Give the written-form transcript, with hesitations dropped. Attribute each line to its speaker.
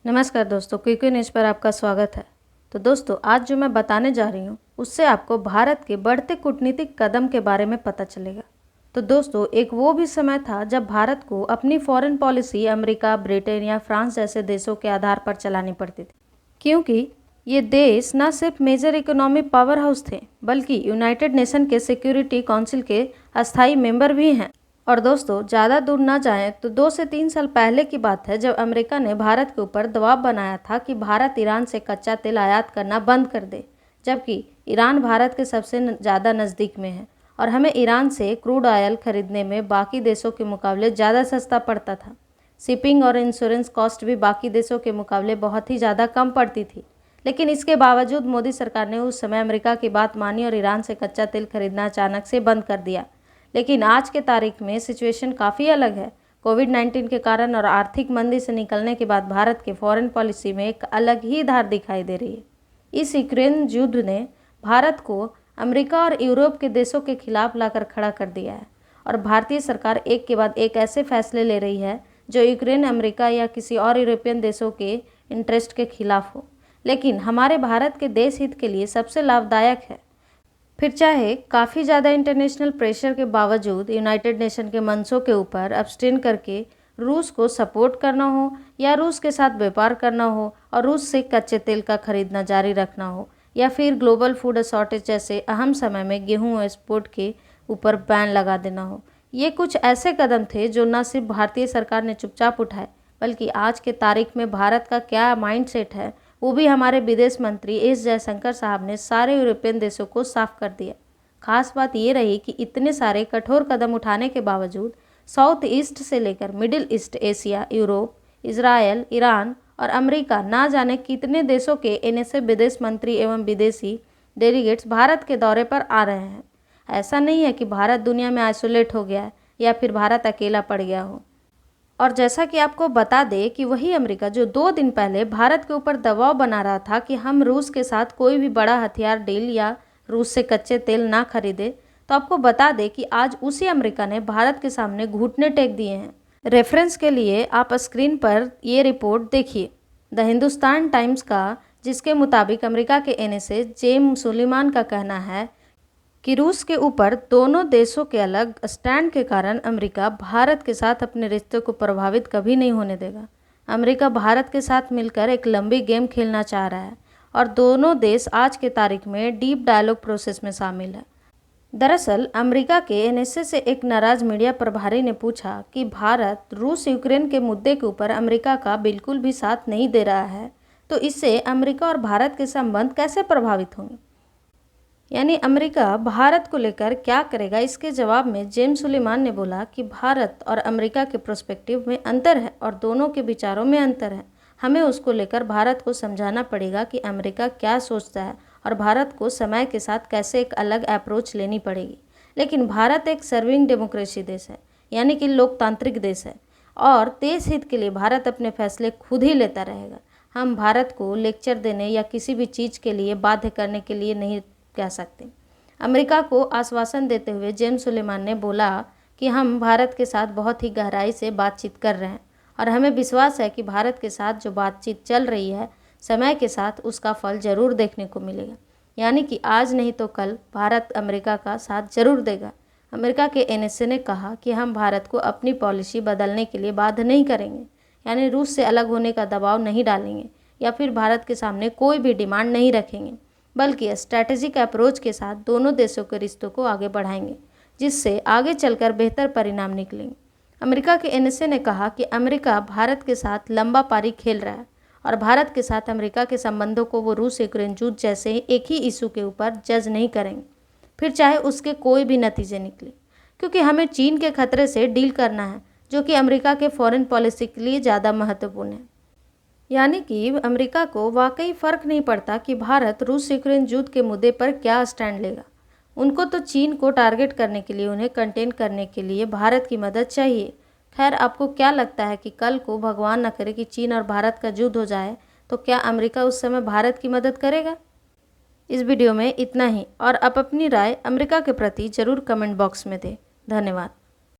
Speaker 1: नमस्कार दोस्तों, quick news पर आपका स्वागत है। तो दोस्तों, आज जो मैं बताने जा रही हूँ उससे आपको भारत के बढ़ते कूटनीतिक कदम के बारे में पता चलेगा। तो दोस्तों, एक वो भी समय था जब भारत को अपनी फॉरेन पॉलिसी अमेरिका, ब्रिटेन या फ्रांस जैसे देशों के आधार पर चलानी पड़ती थी, क्योंकि ये देश न सिर्फ मेजर इकोनॉमिक पावर हाउस थे बल्कि यूनाइटेड नेशन के सिक्योरिटी काउंसिल के अस्थायी मेंबर भी हैं। और दोस्तों, ज़्यादा दूर ना जाएं तो 2 से 3 साल पहले की बात है जब अमेरिका ने भारत के ऊपर दबाव बनाया था कि भारत ईरान से कच्चा तेल आयात करना बंद कर दे, जबकि ईरान भारत के सबसे ज़्यादा नज़दीक में है और हमें ईरान से क्रूड ऑयल खरीदने में बाकी देशों के मुकाबले ज़्यादा सस्ता पड़ता था। शिपिंग और इंश्योरेंस कॉस्ट भी बाकी देशों के मुकाबले बहुत ही ज़्यादा कम पड़ती थी। लेकिन इसके बावजूद मोदी सरकार ने उस समय अमेरिका की बात मानी और ईरान से कच्चा तेल खरीदना अचानक से बंद कर दिया। लेकिन आज के तारीख में सिचुएशन काफ़ी अलग है। कोविड-19 के कारण और आर्थिक मंदी से निकलने के बाद भारत के फॉरेन पॉलिसी में एक अलग ही धार दिखाई दे रही है। इस यूक्रेन युद्ध ने भारत को अमेरिका और यूरोप के देशों के खिलाफ लाकर खड़ा कर दिया है और भारतीय सरकार एक के बाद एक ऐसे फैसले ले रही है जो यूक्रेन, अमेरिका या किसी और यूरोपियन देशों के इंटरेस्ट के खिलाफ हो, लेकिन हमारे भारत के देश हित के लिए सबसे लाभदायक है। फिर चाहे काफ़ी ज़्यादा इंटरनेशनल प्रेशर के बावजूद यूनाइटेड नेशन के मंचों के ऊपर अब्सटेन करके रूस को सपोर्ट करना हो या रूस के साथ व्यापार करना हो और रूस से कच्चे तेल का खरीदना जारी रखना हो या फिर ग्लोबल फूड शॉर्टेज जैसे अहम समय में गेहूं एक्सपोर्ट के ऊपर बैन लगा देना हो, ये कुछ ऐसे कदम थे जो न सिर्फ भारतीय सरकार ने चुपचाप उठाए बल्कि आज के तारीख में भारत का क्या माइंडसेट है वो भी हमारे विदेश मंत्री एस जयशंकर साहब ने सारे यूरोपियन देशों को साफ कर दिया। खास बात ये रही कि इतने सारे कठोर कदम उठाने के बावजूद साउथ ईस्ट से लेकर middle east, Asia, Europe, Israel, Iran और अमेरिका ना जाने कितने देशों के एनएसए विदेश मंत्री एवं विदेशी डेलीगेट्स भारत के दौरे पर आ रहे हैं। ऐसा नहीं है कि भारत दुनिया में आइसोलेट हो गया है या फिर भारत अकेला पड़ गया हो। और जैसा कि आपको बता दें कि वही अमेरिका जो 2 दिन पहले भारत के ऊपर दबाव बना रहा था कि हम रूस के साथ कोई भी बड़ा हथियार डील या रूस से कच्चे तेल ना खरीदे, तो आपको बता दें कि आज उसी अमेरिका ने भारत के सामने घुटने टेक दिए हैं। रेफरेंस के लिए आप स्क्रीन पर ये रिपोर्ट देखिए, द हिंदुस्तान टाइम्स का, जिसके मुताबिक अमेरिका के एनएसए जेम सुलेमान का कहना है कि रूस के ऊपर दोनों देशों के अलग स्टैंड के कारण अमेरिका भारत के साथ अपने रिश्ते को प्रभावित कभी नहीं होने देगा। अमेरिका भारत के साथ मिलकर एक लंबी गेम खेलना चाह रहा है और दोनों देश आज के तारीख में डीप डायलॉग प्रोसेस में शामिल है। दरअसल अमेरिका के एनएसए से एक नाराज मीडिया प्रभारी ने पूछा कि भारत रूस यूक्रेन के मुद्दे के ऊपर अमेरिका का बिल्कुल भी साथ नहीं दे रहा है, तो इससे अमेरिका और भारत के संबंध कैसे प्रभावित होंगे, यानी अमेरिका भारत को लेकर क्या करेगा। इसके जवाब में जेम्स सुलेमान ने बोला कि भारत और अमेरिका के पर्सपेक्टिव में अंतर है और दोनों के विचारों में अंतर है। हमें उसको लेकर भारत को समझाना पड़ेगा कि अमेरिका क्या सोचता है और भारत को समय के साथ कैसे एक अलग अप्रोच लेनी पड़ेगी। लेकिन भारत एक सर्विंग डेमोक्रेसी देश है, यानी कि लोकतांत्रिक देश है और देश हित के लिए भारत अपने फैसले खुद ही लेता रहेगा। हम भारत को लेक्चर देने या किसी भी चीज़ के लिए बाध्य करने के लिए नहीं कह सकते। अमेरिका को आश्वासन देते हुए जेम्स सुलेमान ने बोला कि हम भारत के साथ बहुत ही गहराई से बातचीत कर रहे हैं और हमें विश्वास है कि भारत के साथ जो बातचीत चल रही है, समय के साथ उसका फल जरूर देखने को मिलेगा, यानी कि आज नहीं तो कल भारत अमेरिका का साथ जरूर देगा। अमेरिका के एनएसए ने कहा कि हम भारत को अपनी पॉलिसी बदलने के लिए बाध्य नहीं करेंगे, यानी रूस से अलग होने का दबाव नहीं डालेंगे या फिर भारत के सामने कोई भी डिमांड नहीं रखेंगे, बल्कि स्ट्रैटेजिक अप्रोच के साथ दोनों देशों के रिश्तों को आगे बढ़ाएंगे, जिससे आगे चलकर बेहतर परिणाम निकलेंगे। अमेरिका के एनएसए ने कहा कि अमेरिका भारत के साथ लंबा पारी खेल रहा है और भारत के साथ अमेरिका के संबंधों को वो रूस यूक्रेन युद्ध जैसे एक ही इशू के ऊपर जज नहीं करेंगे, फिर चाहे उसके कोई भी नतीजे निकले, क्योंकि हमें चीन के खतरे से डील करना है जो कि अमेरिका के फॉरेन पॉलिसी के लिए ज़्यादा महत्वपूर्ण है। यानी कि अमेरिका को वाकई फ़र्क नहीं पड़ता कि भारत रूस यूक्रेन युद्ध के मुद्दे पर क्या स्टैंड लेगा। उनको तो चीन को टारगेट करने के लिए, उन्हें कंटेन करने के लिए भारत की मदद चाहिए। खैर, आपको क्या लगता है कि कल को भगवान न करे कि चीन और भारत का युद्ध हो जाए, तो क्या अमेरिका उस समय भारत की मदद करेगा? इस वीडियो में इतना ही और आप अपनी राय अमेरिका के प्रति ज़रूर कमेंट बॉक्स में दें। धन्यवाद।